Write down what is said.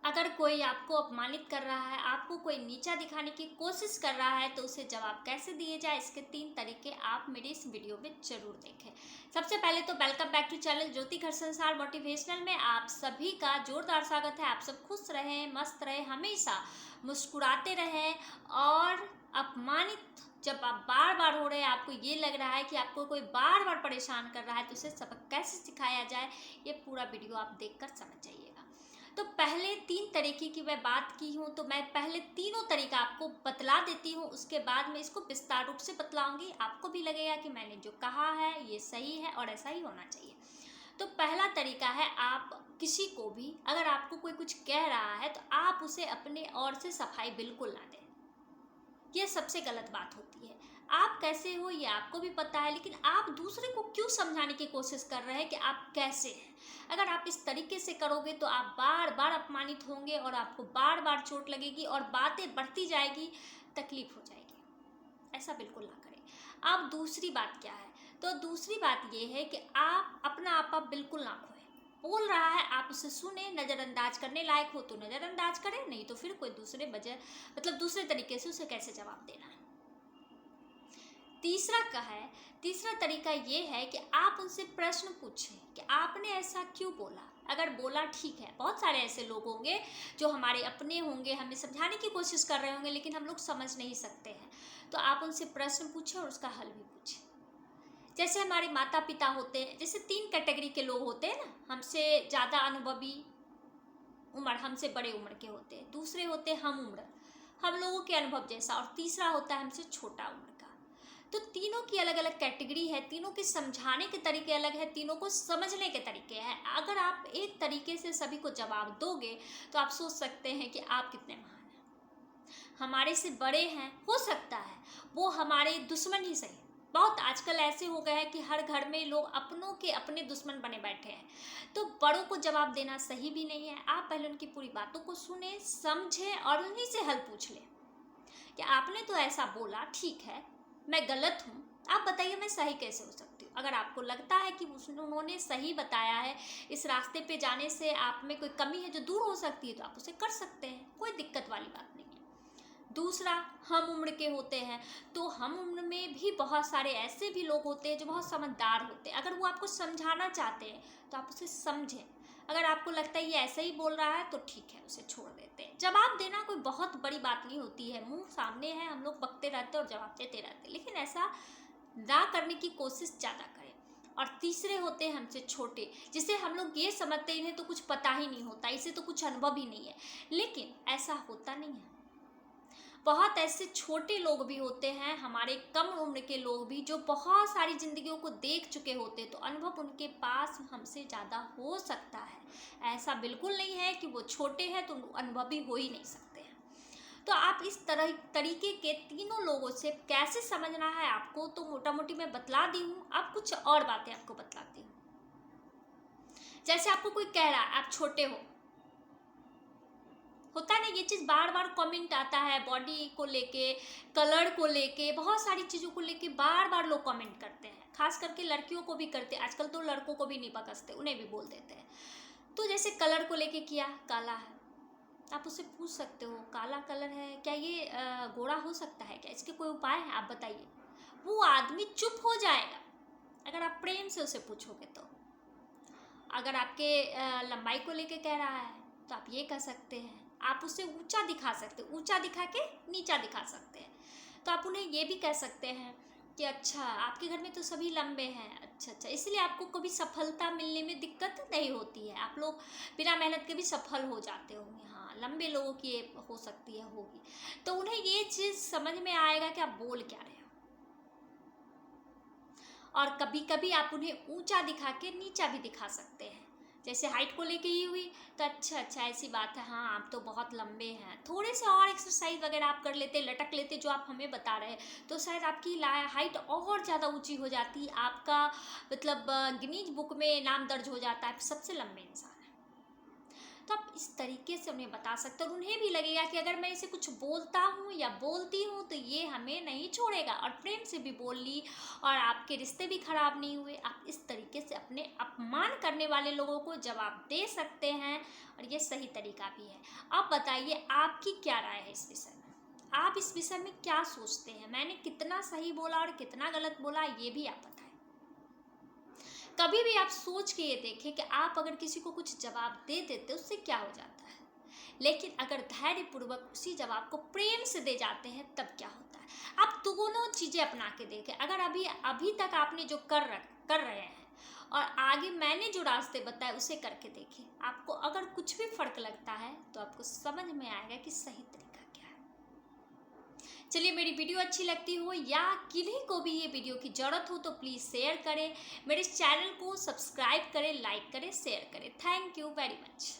अगर कोई आपको अपमानित कर रहा है, आपको कोई नीचा दिखाने की कोशिश कर रहा है, तो उसे जवाब कैसे दिए जाए, इसके 3 तरीके आप मेरी इस वीडियो में ज़रूर देखें। सबसे पहले तो वेलकम बैक टू चैनल ज्योति घर संसार मोटिवेशनल में आप सभी का जोरदार स्वागत है। आप सब खुश रहें, मस्त रहें, हमेशा मुस्कुराते रहें। और अपमानित जब आप बार बार हो रहे हैं, आपको ये लग रहा है कि आपको कोई बार बार परेशान कर रहा है, तो उसे सबक कैसे सिखाया जाए, ये पूरा वीडियो आप देखकर समझ जाइएगा। तो पहले 3 तरीके की मैं बात की हूँ, तो मैं पहले तीनों तरीका आपको बतला देती हूँ, उसके बाद मैं इसको विस्तार रूप से बतलाऊंगी। आपको भी लगेगा कि मैंने जो कहा है ये सही है और ऐसा ही होना चाहिए। तो पहला तरीका है, आप किसी को भी अगर आपको कोई कुछ कह रहा है, तो आप उसे अपने ओर से सफाई बिल्कुल ना दें। यह सबसे गलत बात होती है। आप कैसे हो ये आपको भी पता है, लेकिन आप दूसरे को क्यों समझाने की कोशिश कर रहे हैं कि आप कैसे हैं। अगर आप इस तरीके से करोगे तो आप बार बार अपमानित होंगे और आपको बार बार चोट लगेगी और बातें बढ़ती जाएगी, तकलीफ हो जाएगी। ऐसा बिल्कुल ना करें। अब दूसरी बात क्या है, तो दूसरी बात यह है कि आप अपना आपा बिल्कुल ना खोएं। बोल रहा है, आप उसे सुने, नज़रअंदाज करने लायक हो तो नज़रअंदाज करें, नहीं तो फिर कोई दूसरे वजह दूसरे तरीके से उसे कैसे जवाब देना है। तीसरा तरीका ये है कि आप उनसे प्रश्न पूछें कि आपने ऐसा क्यों बोला। अगर बोला ठीक है, बहुत सारे ऐसे लोग होंगे जो हमारे अपने होंगे, हमें समझाने की कोशिश कर रहे होंगे, लेकिन हम लोग समझ नहीं सकते हैं, तो आप उनसे प्रश्न पूछें और उसका हल भी पूछें। जैसे हमारे माता पिता होते हैं, जैसे 3 कैटेगरी के लोग होते हैं ना, हमसे ज़्यादा अनुभवी उम्र, हमसे बड़े उम्र के होते हैं, दूसरे होते हैं हम उम्र, हम लोगों के अनुभव जैसा, और तीसरा होता है हमसे छोटा उम्र का। तो तीनों की अलग अलग कैटेगरी है, तीनों के समझाने के तरीके अलग है, तीनों को समझने के तरीके हैं। अगर आप एक तरीके से सभी को जवाब दोगे तो आप सोच सकते हैं कि आप कितने महान हैं। हमारे से बड़े हैं, हो सकता है वो हमारे दुश्मन ही सही। बहुत आजकल ऐसे हो गए हैं कि हर घर में लोग अपनों के अपने दुश्मन बने बैठे हैं, तो बड़ों को जवाब देना सही भी नहीं है। आप पहले उनकी पूरी बातों को सुने, समझें और उन्हीं से हल पूछ लें कि आपने तो ऐसा बोला, ठीक है, मैं गलत हूँ, आप बताइए मैं सही कैसे हो सकती हूँ। अगर आपको लगता है कि उन्होंने सही बताया है, इस रास्ते पे जाने से आप में कोई कमी है जो दूर हो सकती है, तो आप उसे कर सकते हैं, कोई दिक्कत वाली बात नहीं है। दूसरा, हम उम्र के होते हैं, तो हम उम्र में भी बहुत सारे ऐसे भी लोग होते हैं जो बहुत समझदार होते हैं। अगर वो आपको समझाना चाहते हैं तो आप उसे समझें। अगर आपको लगता है ये ऐसा ही बोल रहा है तो ठीक है, उसे छोड़ देते हैं। जवाब देना कोई बहुत बड़ी बात नहीं होती है, मुंह सामने है, हम लोग बकते रहते हैं और जवाब देते रहते हैं, लेकिन ऐसा ना करने की कोशिश ज़्यादा करें। और तीसरे होते हैं हमसे छोटे, जिसे हम लोग ये समझते इन्हें तो कुछ पता ही नहीं होता, इसे तो कुछ अनुभव ही नहीं है, लेकिन ऐसा होता नहीं है। बहुत ऐसे छोटे लोग भी होते हैं, हमारे कम उम्र के लोग भी, जो बहुत सारी जिंदगियों को देख चुके होते, तो अनुभव उनके पास हमसे ज़्यादा हो सकता है। ऐसा बिल्कुल नहीं है कि वो छोटे हैं तो अनुभवी हो ही नहीं सकते हैं। तो आप इस तरीके के तीनों लोगों से कैसे समझना है आपको, तो मोटा मोटी मैं बतला दी हूँ। अब कुछ और बातें आपको बतलाती हूँ। जैसे आपको कोई कह रहा है आप छोटे हो, होता है ना, ये चीज़ बार बार कमेंट आता है, बॉडी को लेके, कलर को लेके, बहुत सारी चीज़ों को लेके बार बार लोग कमेंट करते हैं। खास करके लड़कियों को भी करते हैं, आजकल तो लड़कों को भी नहीं बकसते, उन्हें भी बोल देते हैं। तो जैसे कलर को लेके किया, काला है, आप उससे पूछ सकते हो काला कलर है, क्या ये गोरा हो सकता है, क्या इसके कोई उपाय है, आप बताइए। वो आदमी चुप हो जाएगा अगर आप प्रेम से उसे पूछोगे तो। अगर आपके लंबाई को लेके कह रहा है तो आप ये कह सकते हैं, आप उसे ऊंचा दिखा सकते हो, ऊंचा दिखा के नीचा दिखा सकते हैं। तो आप उन्हें ये भी कह सकते हैं कि अच्छा आपके घर में तो सभी लंबे हैं, अच्छा, इसलिए आपको कभी सफलता मिलने में दिक्कत नहीं होती है, आप लोग बिना मेहनत के भी सफल हो जाते होंगे। हाँ, लंबे लोगों की ये हो सकती है, होगी। तो उन्हें ये चीज़ समझ में आएगा कि आप बोल क्या रहे हो। और कभी कभी आप उन्हें ऊंचा दिखा के नीचा भी दिखा सकते हैं। जैसे हाइट को लेके ही हुई, तो अच्छा ऐसी बात है, हाँ आप तो बहुत लंबे हैं, थोड़े से और एक्सरसाइज वगैरह आप कर लेते, लटक लेते, जो आप हमें बता रहे हैं, तो शायद आपकी हाइट और ज़्यादा ऊंची हो जाती, आपका गिनीज बुक में नाम दर्ज हो जाता है, सबसे लंबे इंसान है। तो आप इस तरीके से उन्हें बता सकते हो और उन्हें भी लगेगा कि अगर मैं इसे कुछ बोलता हूँ या बोलती हूँ तो ये हमें नहीं छोड़ेगा, और प्रेम से भी बोल ली और आपके रिश्ते भी खराब नहीं हुए। आप इस तरीके से अपने अपमान करने वाले लोगों को जवाब दे सकते हैं और ये सही तरीका भी है। अब बताइए आपकी क्या राय है इस विषय में, आप इस विषय में क्या सोचते हैं, मैंने कितना सही बोला और कितना गलत बोला ये भी आप बताएं। कभी भी आप सोच के ये देखें कि आप अगर किसी को कुछ जवाब दे देते उससे क्या हो जाता है, लेकिन अगर धैर्यपूर्वक उसी जवाब को प्रेम से दे जाते हैं तब क्या होता है। आप दोनों चीज़ें अपना के देखें। अगर अभी तक आपने जो कर रहे हैं और आगे मैंने जो रास्ते बताए उसे करके देखें, आपको अगर कुछ भी फर्क लगता है तो आपको समझ में आएगा कि सही तरीका क्या है। चलिए, मेरी वीडियो अच्छी लगती हो या किन्हीं को भी ये वीडियो की ज़रूरत हो तो प्लीज़ शेयर करें, मेरे चैनल को सब्सक्राइब करें, लाइक करें, शेयर करें। Thank you very much.